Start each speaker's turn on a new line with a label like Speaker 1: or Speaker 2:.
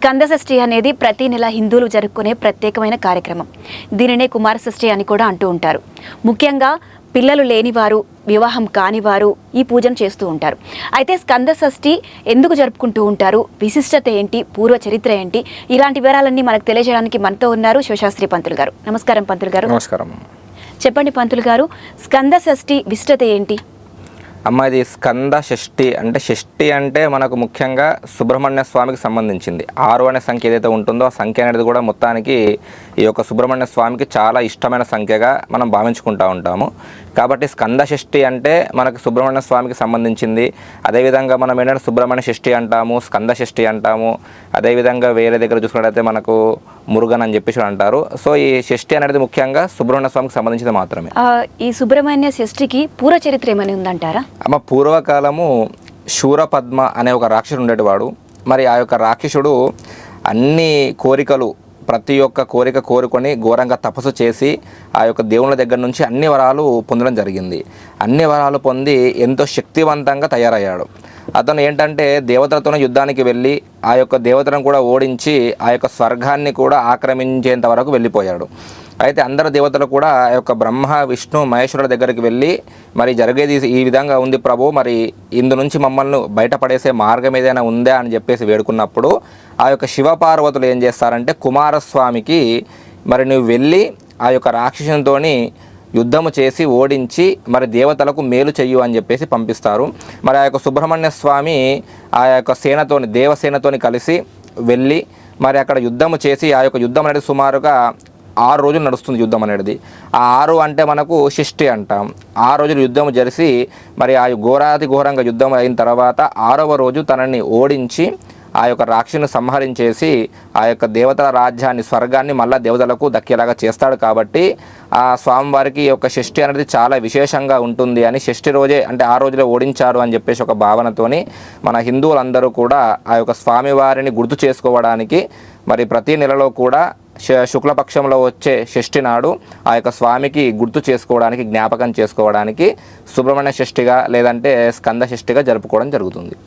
Speaker 1: స్కంద షష్ఠి అనేది ప్రతి నెల హిందువులు జరుపుకునే ప్రత్యేకమైన కార్యక్రమం. దీనినే కుమార షష్ఠి అని కూడా అంటూ ఉంటారు. ముఖ్యంగా పిల్లలు లేనివారు, వివాహం కానివారు ఈ పూజను చేస్తూ ఉంటారు. అయితే స్కంద షష్ఠి ఎందుకు జరుపుకుంటూ ఉంటారు, విశిష్టత ఏంటి, పూర్వ చరిత్ర ఏంటి, ఇలాంటి వివరాలన్నీ మనకు తెలియజేయడానికి మనతో ఉన్నారు శివశాస్త్రి పంతులు గారు. నమస్కారం పంతులు గారు.
Speaker 2: నమస్కారం.
Speaker 1: చెప్పండి పంతులు గారు, స్కంద షష్ఠి విశిష్టత ఏంటి?
Speaker 2: అమ్మ, ఇది స్కంద షష్ఠి అంటే, షష్ఠి అంటే మనకు ముఖ్యంగా సుబ్రహ్మణ్య స్వామికి సంబంధించింది. 6 అనే సంఖ్య ఏదైతే ఉంటుందో ఆ సంఖ్య అనేది కూడా మొత్తానికి ఈ యొక్క సుబ్రహ్మణ్య స్వామికి చాలా ఇష్టమైన సంఖ్యగా మనం భావించుకుంటూ ఉంటాము. కాబట్టి స్కంద షష్ఠి అంటే మనకు సుబ్రహ్మణ్య స్వామికి సంబంధించింది. అదేవిధంగా మనం ఏంటంటే సుబ్రహ్మణ్య షష్ఠి అంటాము, స్కంద షష్ఠి అంటాము. అదేవిధంగా వేరే దగ్గర చూసుకున్నట్లయితే మనకు మురుగన్ అని చెప్పేసి అంటారు. సో ఈ షష్ఠి అనేది ముఖ్యంగా సుబ్రహ్మణ్య స్వామికి సంబంధించింది మాత్రమే.
Speaker 1: ఈ సుబ్రహ్మణ్య షష్ఠికి పూర్వ చరిత్ర ఏమైనా ఉందంటారా?
Speaker 2: అమ్మ, పూర్వకాలము శూరపద్మ అనే ఒక రాక్షసుడు ఉండేటివాడు. మరి ఆ యొక్క రాక్షసుడు అన్ని కోరికలు, ప్రతి ఒక్క కోరిక కోరుకొని ఘోరంగా తపస్సు చేసి ఆ యొక్క దేవుళ్ళ దగ్గర నుంచి అన్ని వరాలు పొందడం జరిగింది. అన్ని వరాలు పొంది ఎంతో శక్తివంతంగా తయారయ్యాడు. అతను ఏంటంటే దేవతలతోనే యుద్ధానికి వెళ్ళి ఆ యొక్క దేవతలను కూడా ఓడించి ఆ యొక్క స్వర్గాన్ని కూడా ఆక్రమించేంత వరకు వెళ్ళిపోయాడు. అయితే అందరు దేవతలు కూడా ఆ యొక్క బ్రహ్మ, విష్ణు, మహేశ్వరుల దగ్గరికి వెళ్ళి మరి జరిగేది ఈ విధంగా ఉంది ప్రభు, మరి ఇందు నుంచి మమ్మల్ని బయటపడేసే మార్గం ఏదైనా ఉందా అని చెప్పేసి వేడుకున్నప్పుడు ఆ యొక్క శివపార్వతులు ఏం చేస్తారంటే, కుమారస్వామికి మరి నువ్వు వెళ్ళి ఆ యొక్క రాక్షసునితోని యుద్ధము చేసి ఓడించి మరి దేవతలకు మేలు చెయ్యు అని చెప్పేసి పంపిస్తారు. మరి ఆ యొక్క సుబ్రహ్మణ్య స్వామి ఆ యొక్క సేనతోని, దేవసేనతోని కలిసి వెళ్ళి మరి అక్కడ యుద్ధము చేసి, ఆ యొక్క యుద్ధం అనేది సుమారుగా 6 రోజులు నడుస్తుంది యుద్ధం అనేది. ఆ 6 అంటే మనకు షష్ఠి అంటాం. 6 రోజులు యుద్ధం జరిసి మరి ఆ ఘోరాతి ఘోరంగా యుద్ధం అయిన తర్వాత 6వ రోజు తనని ఓడించి ఆ యొక్క రాక్షసుని సంహరించేసి ఆ యొక్క దేవతల రాజ్యాన్ని, స్వర్గాన్ని మళ్ళా దేవతలకు దక్కేలాగా చేస్తాడు. కాబట్టి ఆ స్వామివారికి ఈ యొక్క షష్ఠి అనేది చాలా విశేషంగా ఉంటుంది అని, షష్ఠి రోజే అంటే 6 రోజులే ఓడించారు అని చెప్పేసి ఒక భావనతోని మన హిందువులందరూ కూడా ఆ యొక్క స్వామివారిని గుర్తు చేసుకోవడానికి మరి ప్రతి నెలలో కూడా శుక్లపక్షంలో వచ్చే షష్ఠి నాడు ఆ యొక్క స్వామికి గుర్తు చేసుకోవడానికి, జ్ఞాపకం చేసుకోవడానికి సుబ్రహ్మణ్య షష్ఠిగా లేదంటే స్కంద షష్ఠిగా జరుపుకోవడం జరుగుతుంది.